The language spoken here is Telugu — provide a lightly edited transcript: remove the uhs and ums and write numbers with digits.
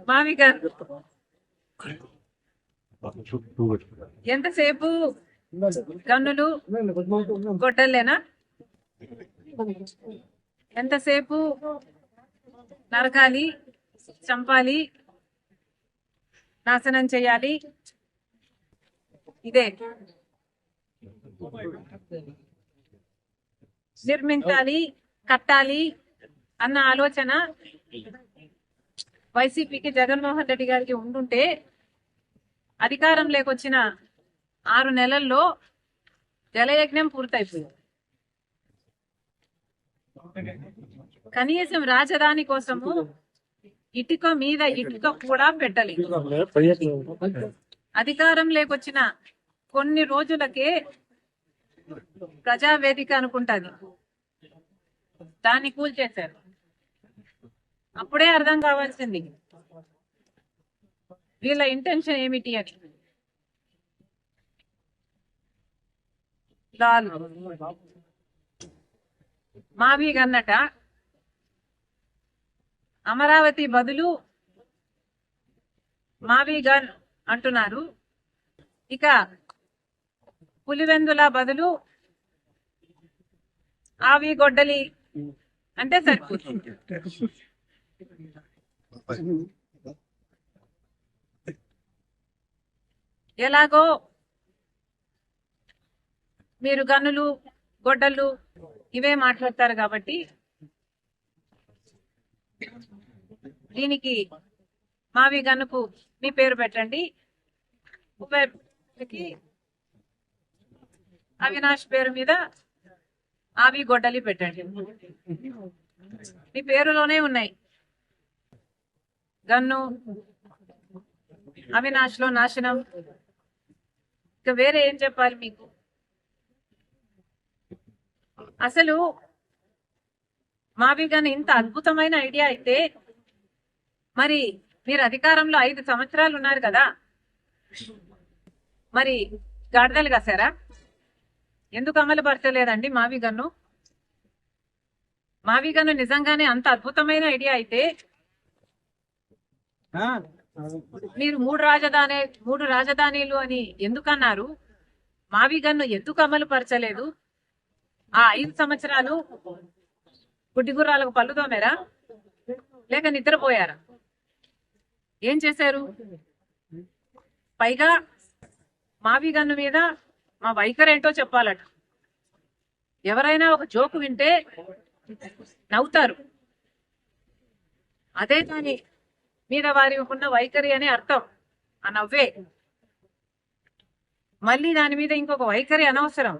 మావి గారు ఎంతసేపు గన్నులు గొడ్డలేనా? ఎంతసేపు నరకాలి, చంపాలి, నాశనం చేయాలి, ఇదే నిర్మించాలి, కట్టాలి అన్న ఆలోచన వైసీపీకి, జగన్మోహన్ రెడ్డి గారికి ఉండుంటే అధికారం లేకొచ్చిన 6 నెలల్లో జలయజ్ఞం పూర్తయిపోయింది. కనీసం రాజధాని కోసము ఇటుక మీద ఇటుక కూడా పెట్టలేదు. అధికారం లేకొచ్చిన కొన్ని రోజులకే ప్రజావేదిక అనుకుంటాది, దాన్ని కూల్చేశారు. అప్పుడే అర్థం కావాల్సింది వీళ్ళ ఇంటెన్షన్ ఏమిటి అని. మావి గన్నట అమరావతి బదులు మావి గన్ అంటున్నారు. ఇక పులివెందుల బదులు ఆవి గొడ్డలి అంటే సరిపోతుంది. ఎలాగో మీరు గన్నులు, గొడ్డళ్ళు ఇవే మాట్లాడతారు కాబట్టి దీనికి మావి గన్నుకు మీ పేరు పెట్టండి, అవినాష్ పేరు మీద ఆవి గొడ్డలి పెట్టండి. మీ పేరులోనే ఉన్నాయి గన్ను, అవినాష్ లో నాశనం. ఇక వేరే ఏం చెప్పాలి మీకు? అసలు మావి గన్ ఇంత అద్భుతమైన ఐడియా అయితే మరి మీరు అధికారంలో 5 సంవత్సరాలు ఉన్నారు కదా, మరి గాడిదలు కాసారా? ఎందుకు అమలు పరచలేదండి మావి గన్ను? మావి గన్ను నిజంగానే అంత అద్భుతమైన ఐడియా అయితే మీరు 3 రాజధానిలు అని ఎందుకన్నారు? మావి గన్ను ఎందుకు అమలు పరచలేదు? ఆ 5 సంవత్సరాలు గుడ్డిగుర్రాలకు పళ్ళు తోమారా లేక నిద్రపోయారా? ఏం చేశారు? పైగా మావి గన్ను మీద మా వైఖరి ఏంటో చెప్పాలట. ఎవరైనా ఒక జోకు వింటే నవ్వుతారు, అదే కానీ మీద వారి ఉన్న వైఖరి అని అర్థం. ఆ నవ్వే. మళ్ళీ దాని మీద ఇంకొక వైఖరి అనవసరం.